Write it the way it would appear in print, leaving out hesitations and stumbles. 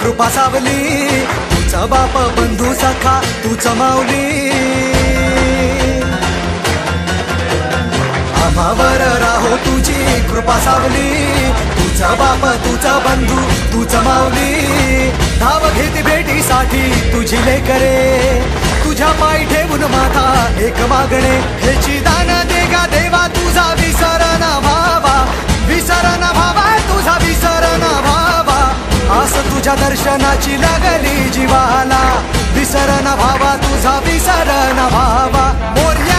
कृपा सावली, तुझा बाप बंधू सखा तूच माऊली. आम्हावर राहो तुझी कृपा सावली, तुझा बाप तुझा बंधू तूच माऊली. धाव घेती भेटीसाठी तुझी लेकरे, तुझ्या पायी ठेवून माथा एक मागणे. हेची दान देगा देवा तुझा विसर न व्हावा, विसर न व्हावा तुझा विसर न व्हावा. आस तुझ्या दर्शनाची लागली जीवाला, विसर न व्हावा तुझा विसर न व्हावा. मोरया